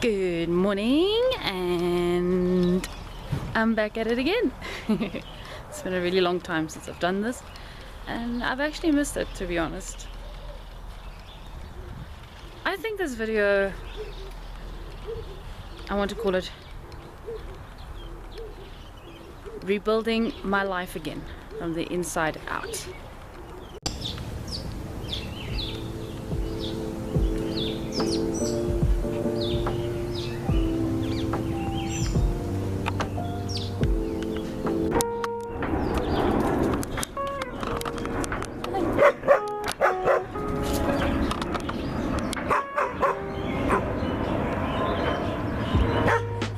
Good morning, and I'm back at it again. It's been a really long time since I've done this, and I've actually missed it, to be honest. I think this video, I want to call it rebuilding my life again from the inside out.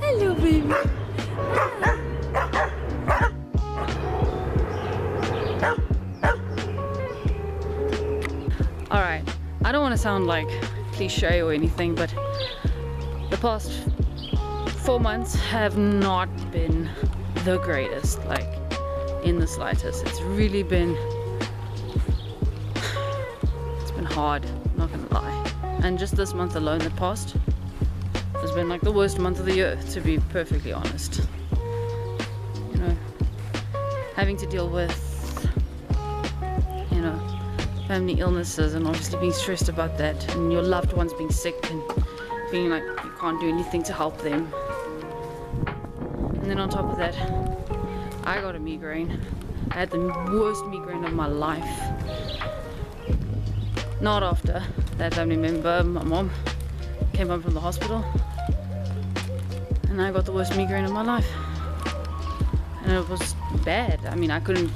Hello, baby. Alright, I don't want to sound like cliche or anything, but the past 4 months have not been the greatest, like in the slightest. It's really been, it's been hard, not gonna lie. And just this month alone, the past, has been like the worst month of the year, to be perfectly honest. You know, having to deal with, you know, family illnesses, and obviously being stressed about that, and your loved ones being sick and feeling like you can't do anything to help them. And then on top of that, I got a migraine. I had the worst migraine of my life. Not after that family member, my mom, came home from the hospital, and I got the worst migraine of my life. And it was bad. I mean, I couldn't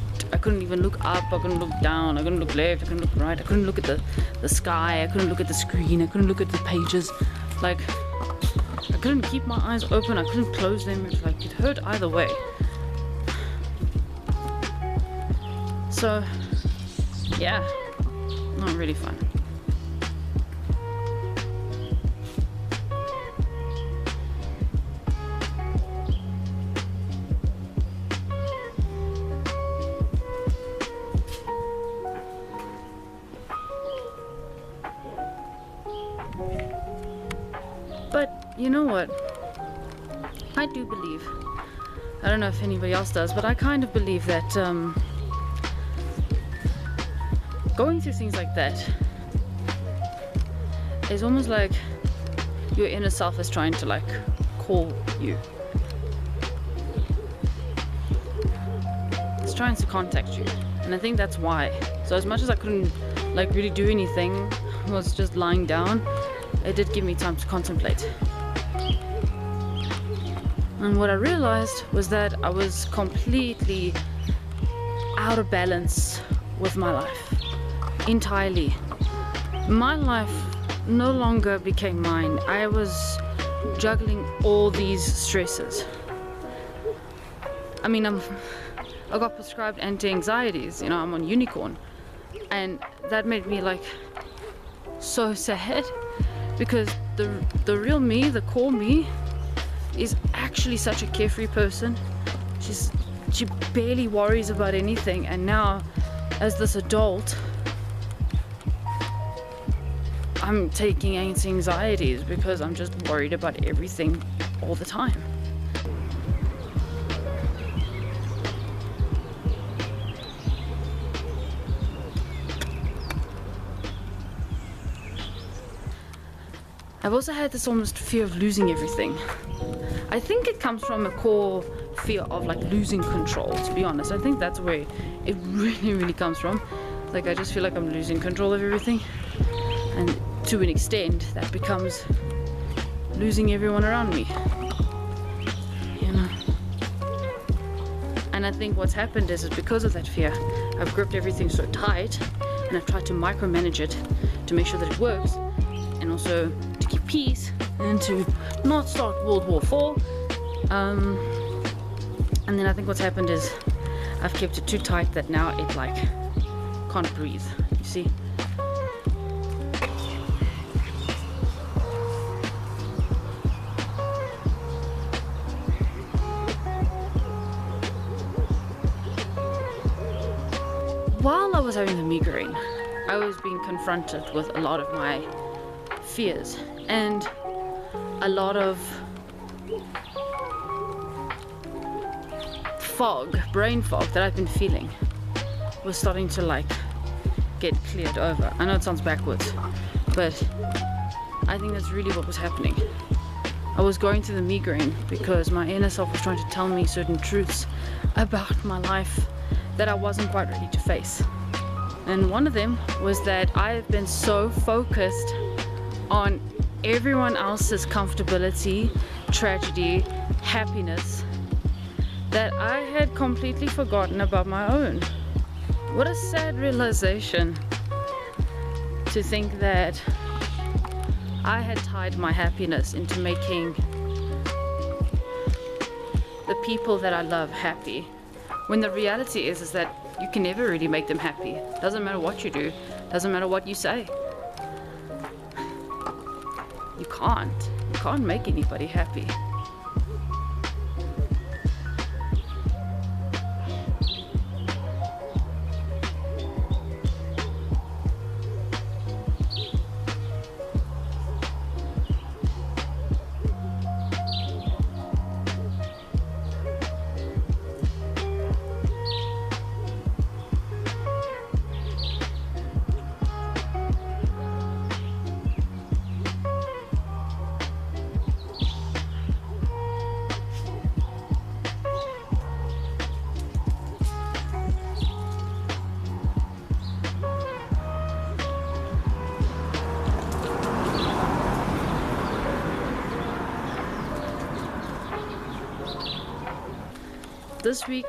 even look up, I couldn't look down, I couldn't look left, I couldn't look right, I couldn't look at the sky, I couldn't look at the screen, I couldn't look at the pages. Like, I couldn't keep my eyes open, I couldn't close them. It hurt either way. So, yeah, not really fun. But you know what? I do believe, I don't know if anybody else does, but I kind of believe that going through things like that is almost like your inner self is trying to like call you. It's trying to contact you, and I think that's why. So as much as I couldn't like really do anything, I was just lying down, it did give me time to contemplate. And what I realized was that I was completely out of balance with my life. Entirely. My life no longer became mine. I was juggling all these stresses. I mean, I got prescribed anti-anxieties, you know, I'm on Unicorn. And that made me like so sad, because the real me, the core me, is actually such a carefree person. She barely worries about anything, and now as this adult I'm taking anxieties because I'm just worried about everything all the time. I've also had this almost fear of losing everything. I think it comes from a core fear of like losing control, to be honest. I think that's where it really comes from. Like, I just feel like I'm losing control of everything, and to an extent that becomes losing everyone around me, you know. And I think what's happened is because of that fear, I've gripped everything so tight, and I've tried to micromanage it to make sure that it works, and also to keep peace and to not start World War IV. And then I think what's happened is I've kept it too tight that now it like can't breathe, you see. While I was having the migraine, I was being confronted with a lot of my fears, and a lot of brain fog that I've been feeling was starting to like get cleared over. I know it sounds backwards, but I think that's really what was happening. I was going through the migraine because my inner self was trying to tell me certain truths about my life that I wasn't quite ready to face. And one of them was that I have been so focused on everyone else's comfortability, tragedy, happiness, that I had completely forgotten about my own. What a sad realization to think that I had tied my happiness into making the people that I love happy, when the reality is that you can never really make them happy. Doesn't matter what you do, doesn't matter what you say. You can't make anybody happy. This week,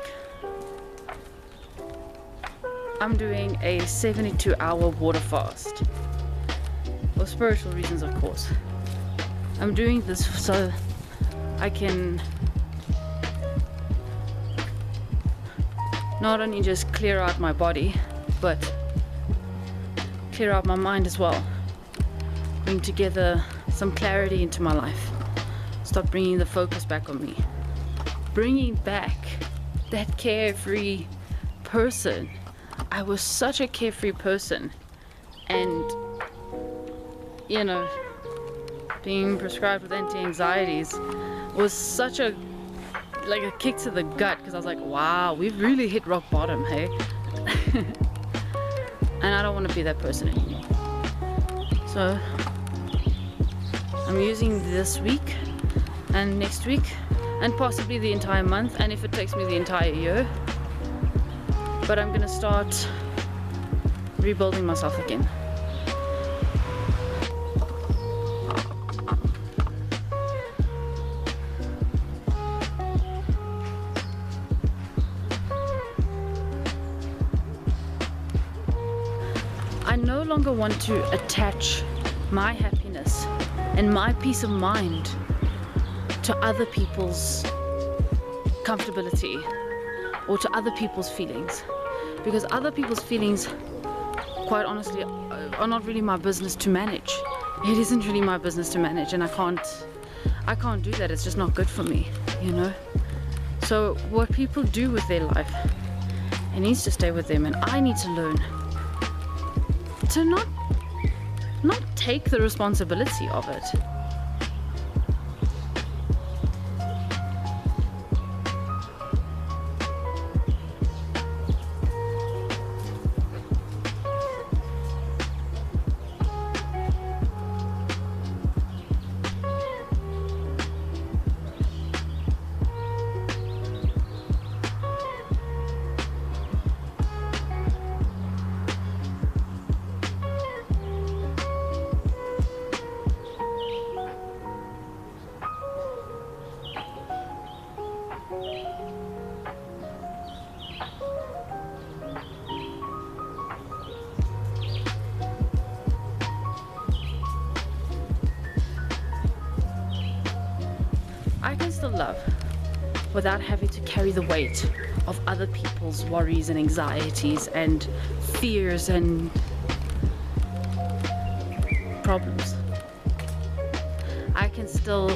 I'm doing a 72-hour water fast. For spiritual reasons, of course. I'm doing this so I can not only just clear out my body, but clear out my mind as well. Bring together some clarity into my life. Stop bringing the focus back on me. Bringing back that carefree person. I was such a carefree person, and you know, being prescribed with anti-anxieties was such a kick to the gut, because I was like, wow, we've really hit rock bottom, hey. And I don't want to be that person anymore. So I'm using this week and next week and possibly the entire month, and if it takes me the entire year, but I'm gonna start rebuilding myself again. I no longer want to attach my happiness and my peace of mind to other people's comfortability or to other people's feelings, because other people's feelings, quite honestly, are not really my business to manage. It isn't really my business to manage, and I can't do that. It's just not good for me, you know. So what people do with their life, it needs to stay with them, and I need to learn to not take the responsibility of it. I can still love without having to carry the weight of other people's worries and anxieties and fears and problems. I can still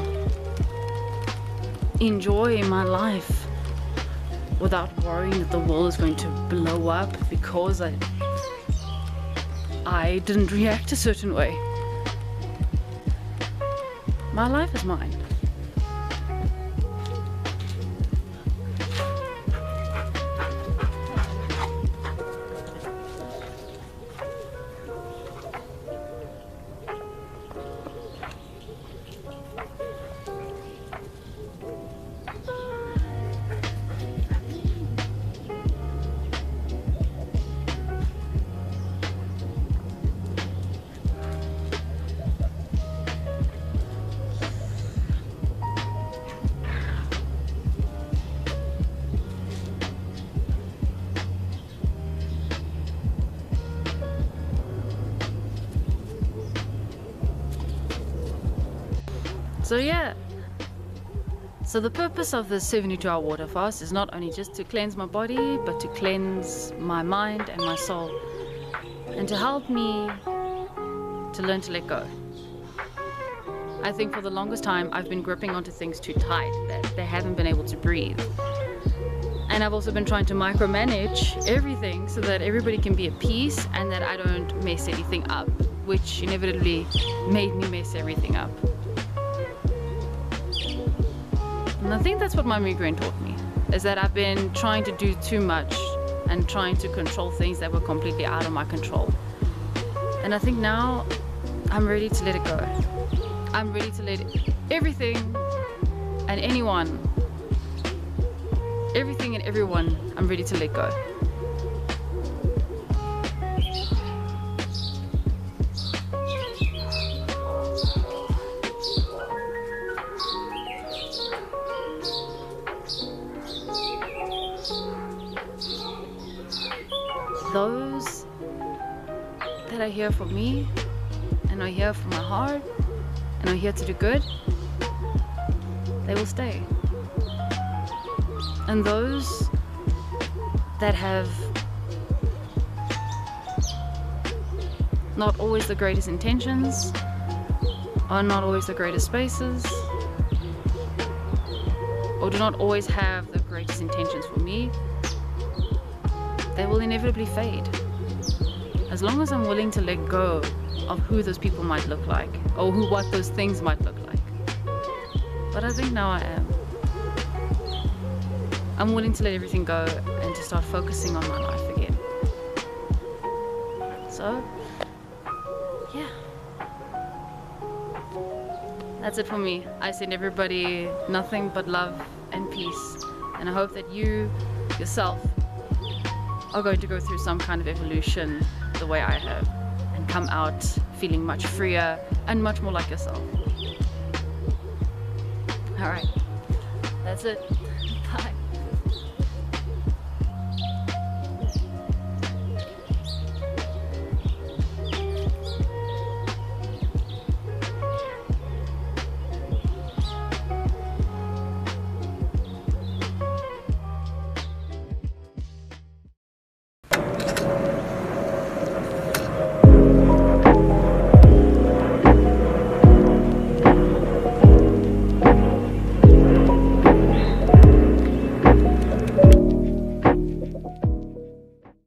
enjoy my life without worrying that the world is going to blow up because I didn't react a certain way. My life is mine. So yeah, so the purpose of the 72-hour water fast is not only just to cleanse my body, but to cleanse my mind and my soul, and to help me to learn to let go. I think for the longest time I've been gripping onto things too tight, that they haven't been able to breathe. And I've also been trying to micromanage everything so that everybody can be at peace and that I don't mess anything up, which inevitably made me mess everything up. And I think that's what my migraine taught me, is that I've been trying to do too much and trying to control things that were completely out of my control. And I think now I'm ready to let it go. I'm ready to let everything and anyone, everything and everyone, I'm ready to let go. Those that are here for me and are here for my heart and are here to do good, they will stay. And those that have not always the greatest intentions, are not always the greatest spaces, or do not always have the greatest intentions for me, they will inevitably fade. As long as I'm willing to let go of who those people might look like, or what those things might look like. But I think now I am. I'm willing to let everything go and to start focusing on my life again. So, yeah. That's it for me. I send everybody nothing but love and peace. And I hope that you, yourself, are going to go through some kind of evolution the way I have and come out feeling much freer and much more like yourself. Alright, that's it.